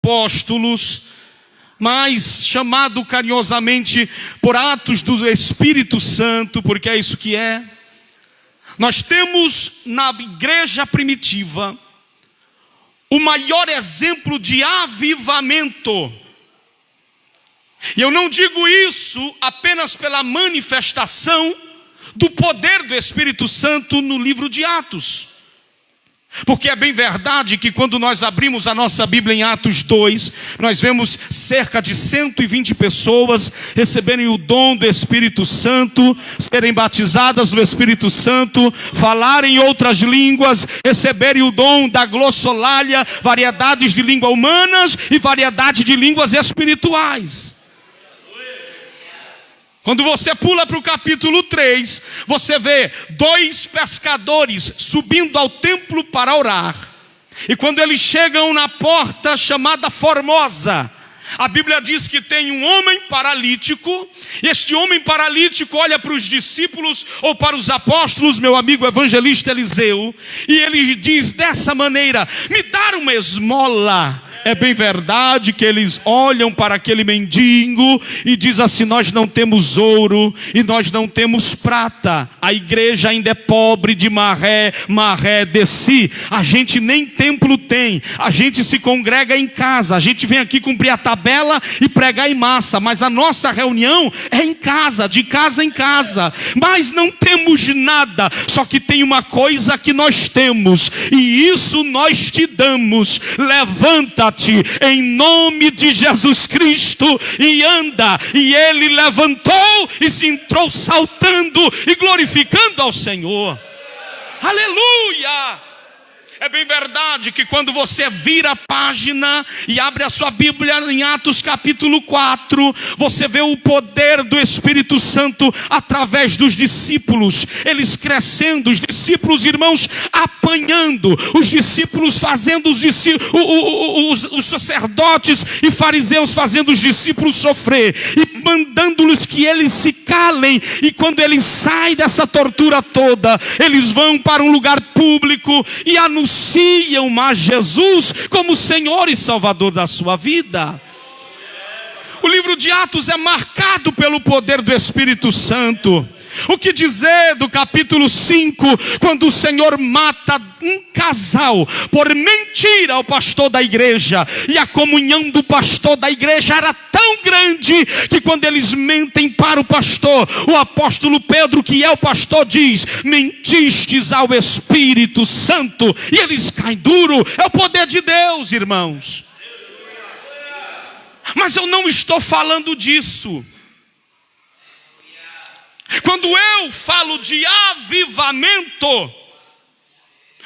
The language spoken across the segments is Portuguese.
apóstolos, mas chamado carinhosamente por Atos do Espírito Santo, porque é isso que é. Nós temos na igreja primitiva o maior exemplo de avivamento. E eu não digo isso apenas pela manifestação do poder do Espírito Santo no livro de Atos. Porque é bem verdade que quando nós abrimos a nossa Bíblia em Atos 2, nós vemos cerca de 120 pessoas receberem o dom do Espírito Santo, serem batizadas no Espírito Santo, falarem outras línguas, receberem o dom da glossolalia, variedades de línguas humanas e variedade de línguas espirituais. Quando você pula para o capítulo 3, você vê 2 pescadores subindo ao templo para orar. E quando eles chegam na porta chamada Formosa, a Bíblia diz que tem um homem paralítico. E este homem paralítico olha para os discípulos ou para os apóstolos, meu amigo evangelista Eliseu, e ele diz dessa maneira: me dá uma esmola. É bem verdade que eles olham para aquele mendigo e diz assim: nós não temos ouro e nós não temos prata. A igreja ainda é pobre de maré de si. A gente nem templo tem. A gente se congrega em casa. A gente vem aqui cumprir a tabela e pregar em massa. Mas a nossa reunião é em casa, de casa em casa. Mas não temos nada. Só que tem uma coisa que nós temos, e isso nós te damos. Levanta em nome de Jesus Cristo e anda. E ele levantou e se entrou saltando e glorificando ao Senhor. Aleluia! É bem verdade que quando você vira a página e abre a sua Bíblia em Atos capítulo 4, você vê o poder do Espírito Santo através dos discípulos, eles crescendo, os discípulos, irmãos, apanhando, os discípulos fazendo os sacerdotes e fariseus fazendo os discípulos sofrer e mandando-lhes que eles se calem. E quando eles saem dessa tortura toda, eles vão para um lugar público e anunciam a Jesus como Senhor e Salvador da sua vida. O livro de Atos é marcado pelo poder do Espírito Santo. O que dizer do capítulo 5, quando o Senhor mata um casal por mentira ao pastor da igreja, e a comunhão do pastor da igreja era tão grande que quando eles mentem para o pastor, o apóstolo Pedro, que é o pastor, diz: mentistes ao Espírito Santo, e eles caem duro. É o poder de Deus, irmãos. Mas eu não estou falando disso. Quando eu falo de avivamento,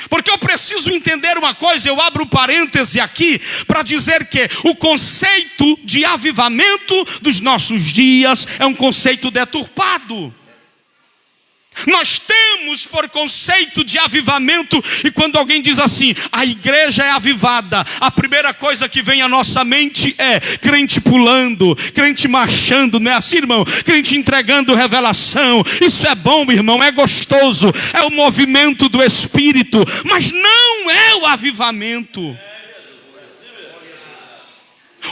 porque eu preciso entender uma coisa, eu abro parêntese aqui para dizer que o conceito de avivamento dos nossos dias é um conceito deturpado. Nós temos por conceito de avivamento, e quando alguém diz assim, a igreja é avivada, a primeira coisa que vem à nossa mente é crente pulando, crente marchando, não é assim, irmão? Crente entregando revelação. Isso é bom, irmão, é gostoso, é o movimento do Espírito, mas não é o avivamento.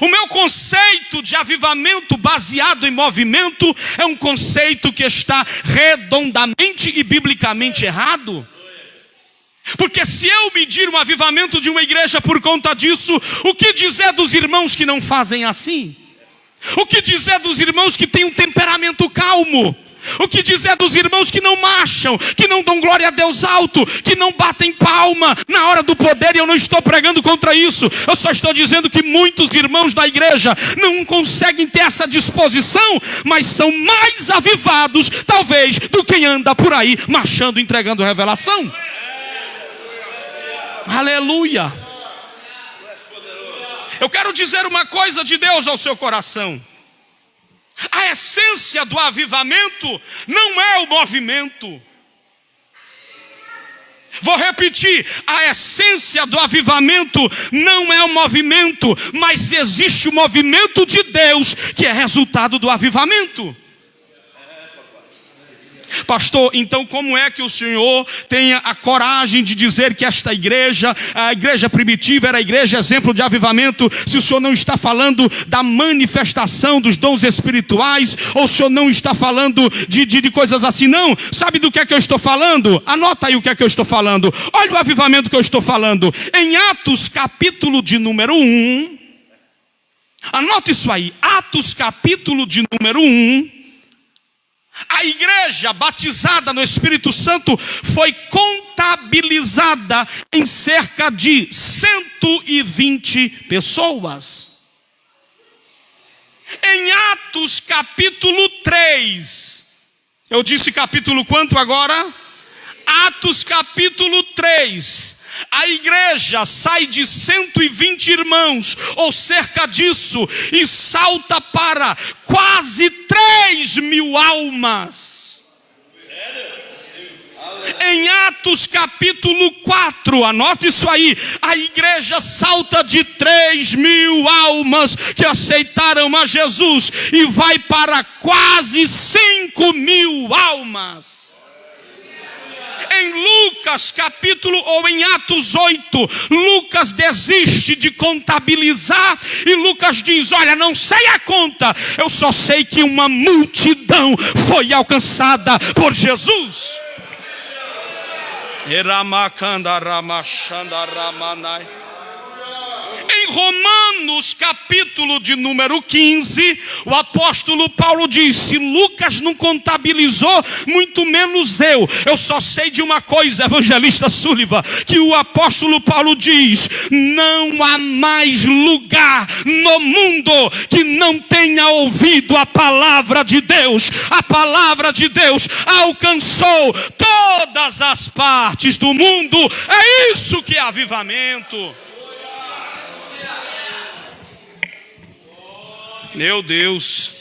O meu conceito de avivamento baseado em movimento é um conceito que está redondamente e biblicamente errado. Porque se eu medir um avivamento de uma igreja por conta disso, o que dizer dos irmãos que não fazem assim? O que dizer dos irmãos que têm um temperamento calmo? O que dizer dos irmãos que não marcham, que não dão glória a Deus alto, que não batem palma na hora do poder? E eu não estou pregando contra isso. Eu só estou dizendo que muitos irmãos da igreja não conseguem ter essa disposição, mas são mais avivados, talvez, do que anda por aí marchando, entregando revelação. Aleluia. Eu quero dizer uma coisa de Deus ao seu coração. A essência do avivamento não é o movimento. Vou repetir, a essência do avivamento não é o movimento, mas existe o movimento de Deus que é resultado do avivamento. Pastor, então como é que o senhor tem a coragem de dizer que esta igreja, a igreja primitiva, era a igreja exemplo de avivamento, se o senhor não está falando da manifestação dos dons espirituais, ou o senhor não está falando de coisas assim? Não, sabe do que é que eu estou falando? Anota aí o que é que eu estou falando. Olha o avivamento que eu estou falando. Em Atos capítulo de número 1, anota isso aí, Atos capítulo de número 1, a igreja batizada no Espírito Santo foi contabilizada em cerca de 120 pessoas. Em Atos capítulo 3, eu disse capítulo quanto agora? Atos capítulo 3. A igreja sai de 120 irmãos, ou cerca disso, e salta para quase 3.000 almas. Em Atos capítulo 4, anota isso aí, a igreja salta de 3.000 almas que aceitaram a Jesus e vai para quase 5.000 almas. Em Lucas capítulo, ou em Atos 8, Lucas desiste de contabilizar e Lucas diz: olha, não sei a conta, eu só sei que uma multidão foi alcançada por Jesus. Em Romanos capítulo de número 15, o apóstolo Paulo diz: se Lucas não contabilizou, muito menos eu só sei de uma coisa, evangelista Sullivan, que o apóstolo Paulo diz: não há mais lugar no mundo que não tenha ouvido a palavra de Deus. A palavra de Deus alcançou todas as partes do mundo. É isso que é avivamento. Meu Deus,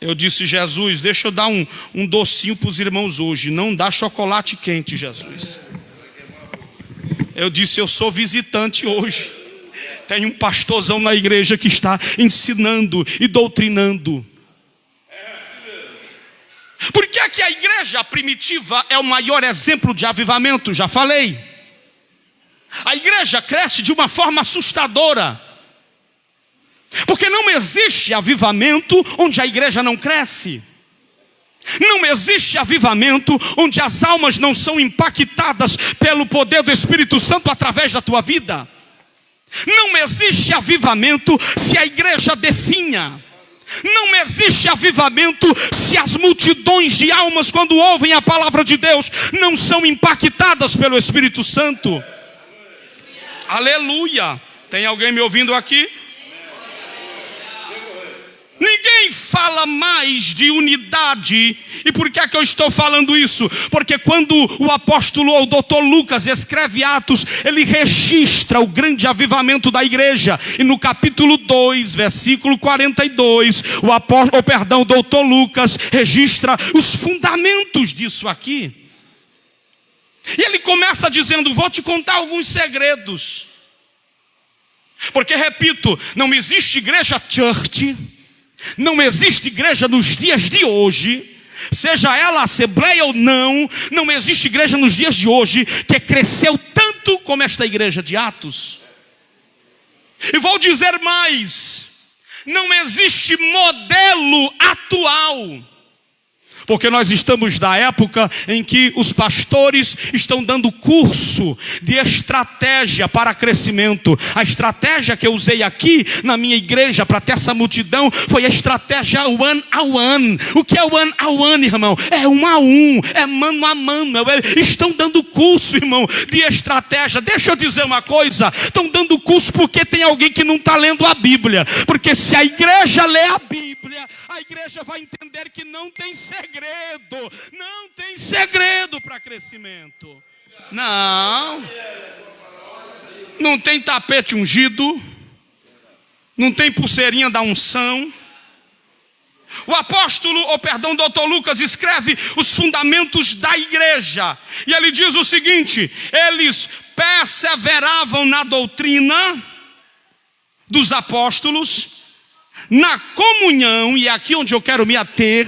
eu disse: Jesus, deixa eu dar um docinho para os irmãos hoje. Não dá chocolate quente, Jesus. Eu disse: eu sou visitante hoje. Tem um pastorzão na igreja que está ensinando e doutrinando. Por que é que a igreja primitiva é o maior exemplo de avivamento? Já falei. A igreja cresce de uma forma assustadora. Porque não existe avivamento onde a igreja não cresce. Não existe avivamento onde as almas não são impactadas pelo poder do Espírito Santo através da tua vida. Não existe avivamento se a igreja definha. Não existe avivamento se as multidões de almas, quando ouvem a palavra de Deus, não são impactadas pelo Espírito Santo. Aleluia! Tem alguém me ouvindo aqui? Ninguém fala mais de unidade. E por que é que eu estou falando isso? Porque quando o apóstolo ou o doutor Lucas escreve Atos, ele registra o grande avivamento da igreja. E no capítulo 2, versículo 42, o doutor Lucas registra os fundamentos disso aqui. E ele começa dizendo: vou te contar alguns segredos. Porque, repito, não existe igreja church, não existe igreja nos dias de hoje, seja ela assembleia ou não, não existe igreja nos dias de hoje que cresceu tanto como esta igreja de Atos. E vou dizer mais: não existe modelo atual. Porque nós estamos na época em que os pastores estão dando curso de estratégia para crescimento. A estratégia que eu usei aqui na minha igreja para ter essa multidão foi a estratégia one on one. O que é one on one, irmão? É um a um, é mano a mano. Estão dando curso, irmão, de estratégia. Deixa eu dizer uma coisa: estão dando curso porque tem alguém que não está lendo a Bíblia. Porque se a igreja lê a Bíblia, a igreja vai entender que não tem segredo. Não tem segredo para crescimento. Não tem tapete ungido, não tem pulseirinha da unção. O doutor Lucas escreve os fundamentos da igreja. E ele diz o seguinte: eles perseveravam na doutrina dos apóstolos, na comunhão, e é aqui onde eu quero me ater,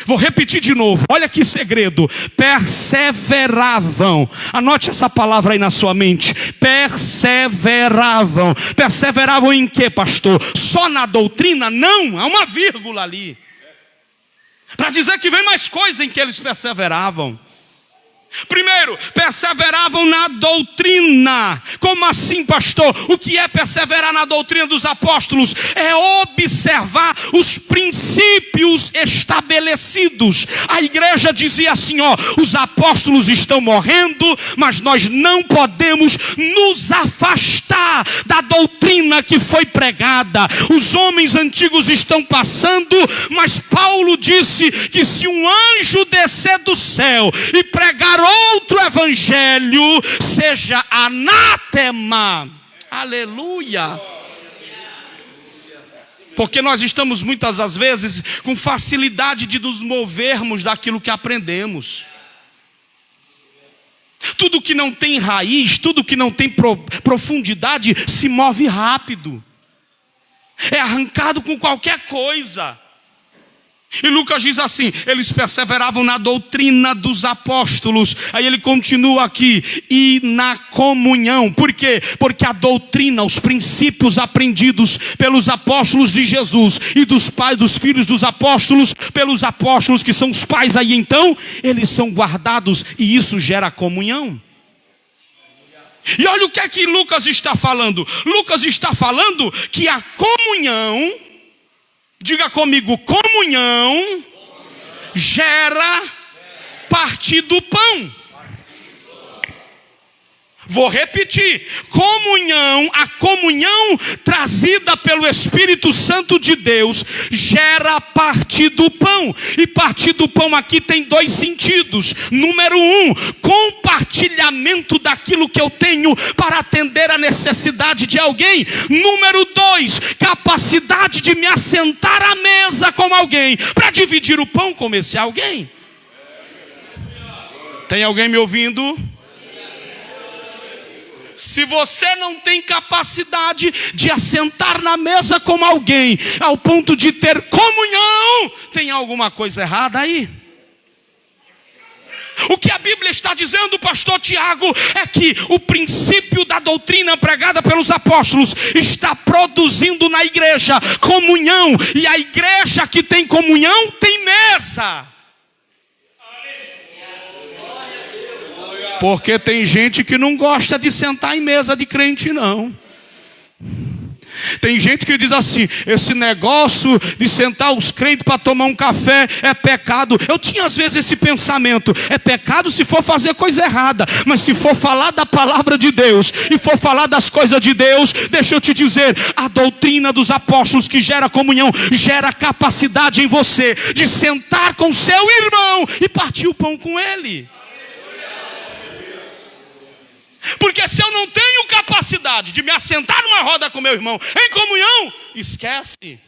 Vou repetir de novo, olha que segredo. Perseveravam. Anote essa palavra aí na sua mente. Perseveravam. Perseveravam em quê, pastor? Só na doutrina? Não, há uma vírgula ali, para dizer que vem mais coisa em que eles perseveravam. Primeiro, perseveravam na doutrina. Como assim, pastor? O que é perseverar na doutrina dos apóstolos? É observar os princípios estabelecidos. A igreja dizia assim, os apóstolos estão morrendo, mas nós não podemos nos afastar da doutrina que foi pregada. Os homens antigos estão passando, mas Paulo disse que se um anjo descer do céu e pregar outro evangelho, seja anátema. Aleluia. Porque nós estamos muitas das vezes com facilidade de nos movermos daquilo que aprendemos. Tudo que não tem raiz, tudo que não tem profundidade, se move rápido. É arrancado com qualquer coisa. E Lucas diz assim, eles perseveravam na doutrina dos apóstolos. Aí ele continua aqui, e na comunhão. Por quê? Porque a doutrina, os princípios aprendidos pelos apóstolos de Jesus e dos pais, dos filhos dos apóstolos, pelos apóstolos que são os pais aí então, eles são guardados e isso gera comunhão. E olha o que é que Lucas está falando. Lucas está falando que a comunhão, diga comigo, comunhão gera partir do pão. Vou repetir, comunhão, a comunhão trazida pelo Espírito Santo de Deus gera partir do pão. E partir do pão aqui tem dois sentidos. Número 1, compartilhamento daquilo que eu tenho para atender a necessidade de alguém. Número 2, capacidade de me assentar à mesa com alguém para dividir o pão com esse alguém. Tem alguém me ouvindo? Se você não tem capacidade de assentar na mesa com alguém ao ponto de ter comunhão, tem alguma coisa errada aí. O que a Bíblia está dizendo, pastor Tiago, é que o princípio da doutrina pregada pelos apóstolos está produzindo na igreja comunhão. E a igreja que tem comunhão tem mesa. Porque tem gente que não gosta de sentar em mesa de crente, não. Tem gente que diz assim, esse negócio de sentar os crentes para tomar um café é pecado. Eu tinha às vezes esse pensamento, é pecado se for fazer coisa errada, mas se for falar da palavra de Deus e for falar das coisas de Deus, deixa eu te dizer, a doutrina dos apóstolos que gera comunhão, gera capacidade em você de sentar com seu irmão e partir o pão com ele. Porque se eu não tenho capacidade de me assentar numa roda com meu irmão em comunhão, esquece.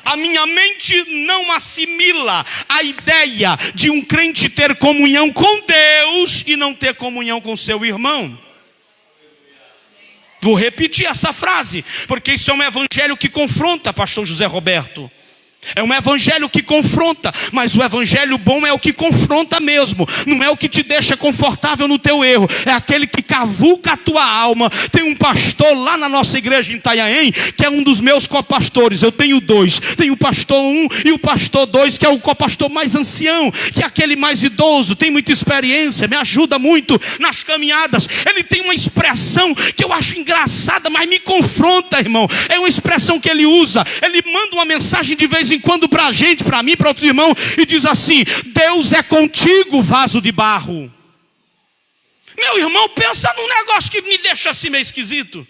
A minha mente não assimila a ideia de um crente ter comunhão com Deus e não ter comunhão com seu irmão. Vou repetir essa frase, porque isso é um evangelho que confronta, pastor José Roberto. É um evangelho que confronta, mas o evangelho bom é o que confronta mesmo. Não é o que te deixa confortável no teu erro, é aquele que cavuca a tua alma. Tem um pastor lá na nossa igreja em Itanhaém, que é um dos meus copastores. Eu tenho 2, tenho o pastor 1 e o pastor 2, que é o copastor mais ancião, que é aquele mais idoso, tem muita experiência, me ajuda muito nas caminhadas. Ele tem uma expressão que eu acho engraçada, mas me confronta, irmão. É uma expressão que ele usa, ele manda uma mensagem de vez em quando para a gente, para mim, para outros irmãos, e diz assim: Deus é contigo, vaso de barro. Meu irmão, pensa num negócio que me deixa assim meio esquisito.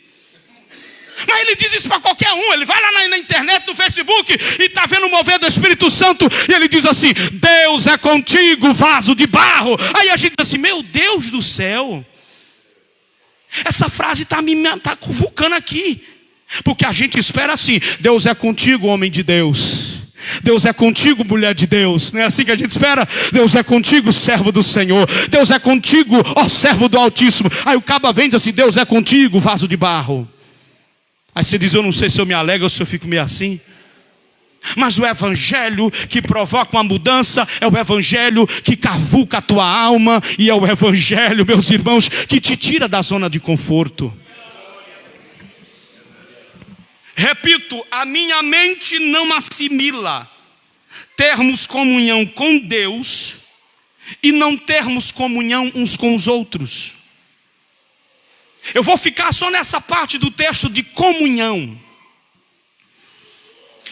Mas ele diz isso para qualquer um. Ele vai lá na internet, no Facebook, e está vendo o mover do Espírito Santo, e ele diz assim: Deus é contigo, vaso de barro. Aí a gente diz assim: meu Deus do céu, essa frase está tá convocando aqui. Porque a gente espera assim: Deus é contigo, homem de Deus. Deus é contigo, mulher de Deus. Não é assim que a gente espera? Deus é contigo, servo do Senhor. Deus é contigo, ó servo do Altíssimo. Aí o caba vem e diz assim: Deus é contigo, vaso de barro. Aí você diz: eu não sei se eu me alegro ou se eu fico meio assim. Mas o evangelho que provoca uma mudança é o evangelho que cavuca a tua alma, e é o evangelho, meus irmãos, que te tira da zona de conforto. Repito, a minha mente não assimila termos comunhão com Deus e não termos comunhão uns com os outros. Eu vou ficar só nessa parte do texto de comunhão.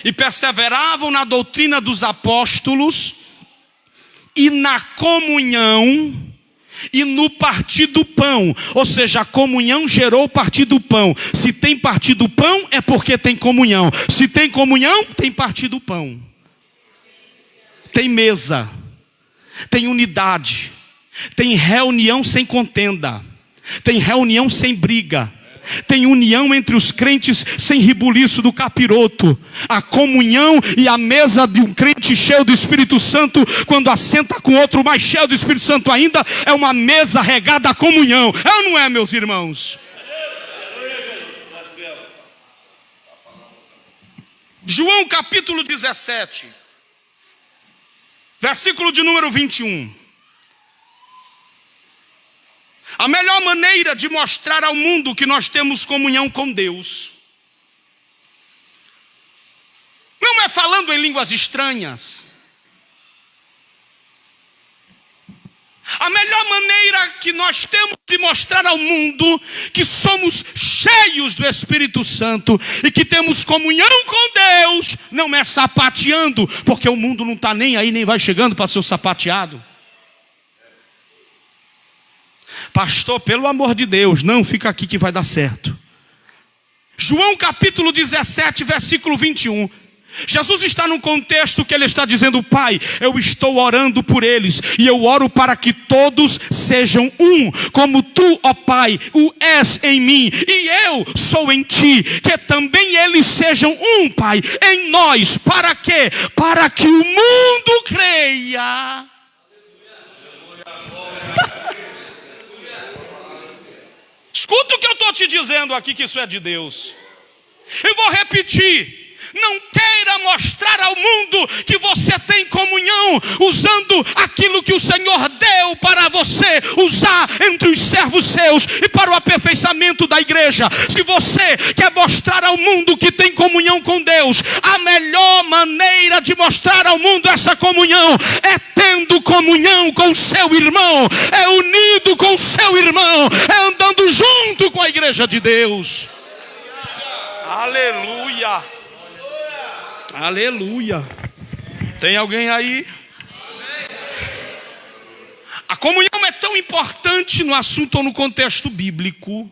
E perseveravam na doutrina dos apóstolos e na comunhão e no partir do pão. Ou seja, a comunhão gerou o partir do pão. Se tem partir do pão, é porque tem comunhão. Se tem comunhão, tem partir do pão. Tem mesa, tem unidade, tem reunião sem contenda, tem reunião sem briga, tem união entre os crentes sem ribuliço do capiroto. A comunhão e a mesa de um crente cheio do Espírito Santo, quando assenta com outro mais cheio do Espírito Santo ainda, é uma mesa regada à comunhão. É ou não é, meus irmãos? João capítulo 17, versículo de número 21. A melhor maneira de mostrar ao mundo que nós temos comunhão com Deus não é falando em línguas estranhas. A melhor maneira que nós temos de mostrar ao mundo que somos cheios do Espírito Santo e que temos comunhão com Deus não é sapateando, porque o mundo não está nem aí, nem vai chegando para ser sapateado. Pastor, pelo amor de Deus, não, fica aqui que vai dar certo. João capítulo 17, versículo 21. Jesus está num contexto que ele está dizendo: Pai, eu estou orando por eles, e eu oro para que todos sejam um, como tu, ó Pai, o és em mim, e eu sou em ti, que também eles sejam um, Pai, em nós. Para quê? Para que o mundo creia. Escuta o que eu estou te dizendo aqui, que isso é de Deus. Eu vou repetir. Não queira mostrar ao mundo que você tem comunhão usando aquilo que o Senhor deu para você usar entre os servos seus e para o aperfeiçoamento da igreja. Se você quer mostrar ao mundo que tem comunhão com Deus, a melhor maneira de mostrar ao mundo essa comunhão é tendo comunhão com o seu irmão, é unido com o seu irmão, é andando junto com a igreja de Deus. Aleluia. Aleluia. Tem alguém aí? A comunhão é tão importante no assunto ou no contexto bíblico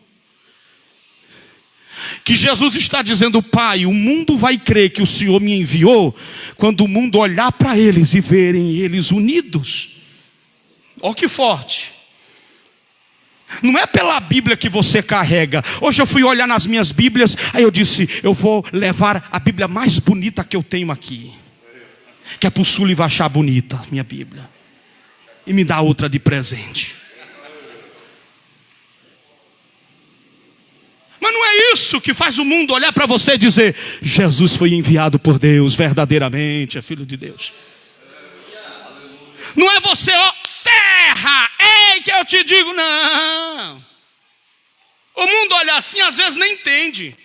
que Jesus está dizendo: Pai, o mundo vai crer que o Senhor me enviou quando o mundo olhar para eles e verem eles unidos. Olha que forte. Não é pela Bíblia que você carrega. Hoje eu fui olhar nas minhas Bíblias, aí eu disse: eu vou levar a Bíblia mais bonita que eu tenho aqui, que a Pussuli vai achar bonita, minha Bíblia, e me dá outra de presente. Mas não é isso que faz o mundo olhar para você e dizer: Jesus foi enviado por Deus, verdadeiramente é Filho de Deus. Não é você, ó, terra, ei, que eu te digo, não. O mundo olha assim, às vezes nem entende.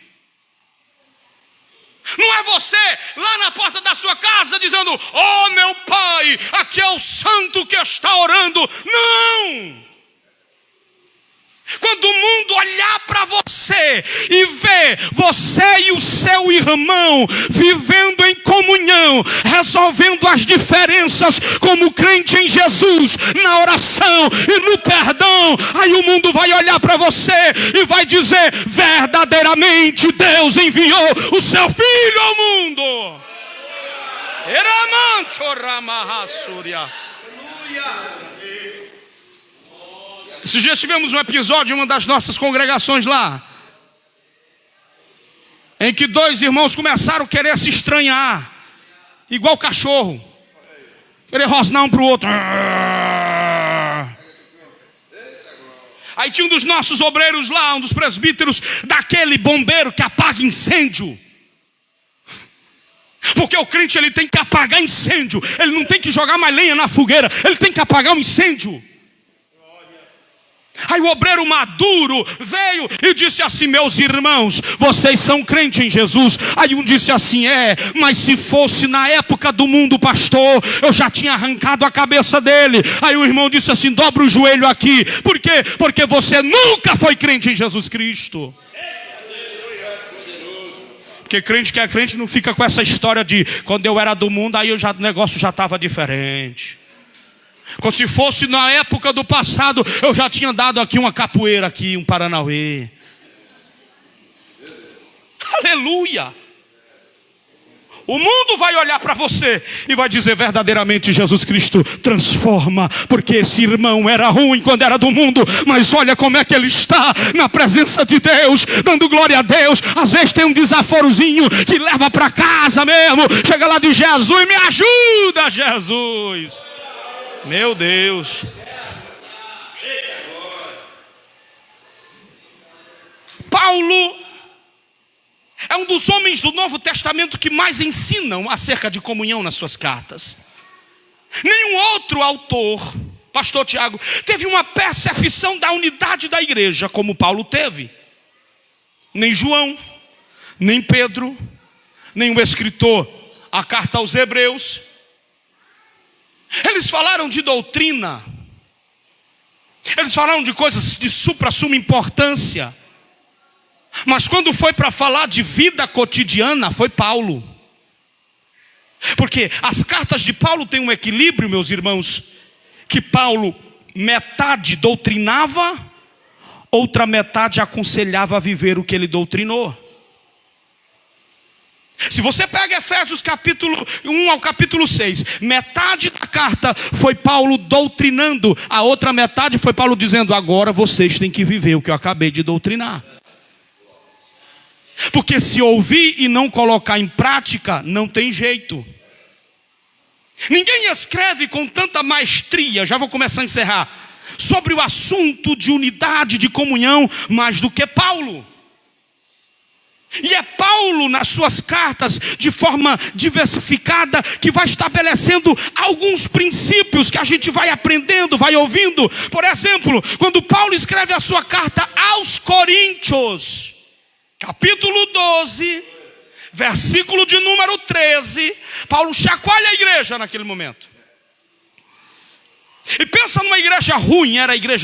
Não é você lá na porta da sua casa dizendo: oh meu Pai, aqui é o santo que está orando. Não. Quando o mundo olhar para você e ver você e o seu irmão vivendo em comunhão, resolvendo as diferenças como crente em Jesus, na oração e no perdão, aí o mundo vai olhar para você e vai dizer: verdadeiramente Deus enviou o seu Filho ao mundo. Esses dias tivemos um episódio em uma das nossas congregações lá, em que dois irmãos começaram a querer se estranhar, igual cachorro, querer rosnar um para o outro. Aí tinha um dos nossos obreiros lá, um dos presbíteros, daquele bombeiro que apaga incêndio. Porque o crente ele tem que apagar incêndio. Ele não tem que jogar mais lenha na fogueira. Ele tem que apagar um incêndio. Aí o obreiro maduro veio e disse assim: meus irmãos, vocês são crentes em Jesus. Aí um disse assim: mas se fosse na época do mundo, pastor, eu já tinha arrancado a cabeça dele. Aí o irmão disse assim: dobra o joelho aqui. Por quê? Porque você nunca foi crente em Jesus Cristo. Porque crente que é crente não fica com essa história de quando eu era do mundo, aí o negócio já estava diferente. Como se fosse na época do passado, eu já tinha dado aqui uma capoeira aqui, um paranauê. Aleluia! O mundo vai olhar para você e vai dizer: verdadeiramente Jesus Cristo transforma. Porque esse irmão era ruim quando era do mundo, mas olha como é que ele está na presença de Deus, dando glória a Deus. Às vezes tem um desaforozinho que leva para casa mesmo. Chega lá de Jesus: me ajuda, Jesus. Meu Deus. Paulo é um dos homens do Novo Testamento que mais ensinam acerca de comunhão nas suas cartas. Nenhum outro autor, pastor Tiago, teve uma percepção da unidade da igreja como Paulo teve. Nem João, nem Pedro, nem o escritor a carta aos Hebreus. Eles falaram de doutrina. Eles falaram de coisas de supra-suma importância. Mas quando foi para falar de vida cotidiana, foi Paulo. Porque as cartas de Paulo têm um equilíbrio, meus irmãos, que Paulo metade doutrinava, outra metade aconselhava a viver o que ele doutrinou. Se você pega Efésios capítulo 1 ao capítulo 6, metade da carta foi Paulo doutrinando, a outra metade foi Paulo dizendo: agora vocês têm que viver o que eu acabei de doutrinar. Porque se ouvir e não colocar em prática, não tem jeito. Ninguém escreve com tanta maestria, já vou começar a encerrar, sobre o assunto de unidade, de comunhão, mais do que Paulo. E é Paulo nas suas cartas, de forma diversificada, que vai estabelecendo alguns princípios que a gente vai aprendendo, vai ouvindo. Por exemplo, quando Paulo escreve a sua carta aos Coríntios, capítulo 12, versículo de número 13, Paulo chacoalha a igreja naquele momento. E pensa numa igreja ruim, era a igreja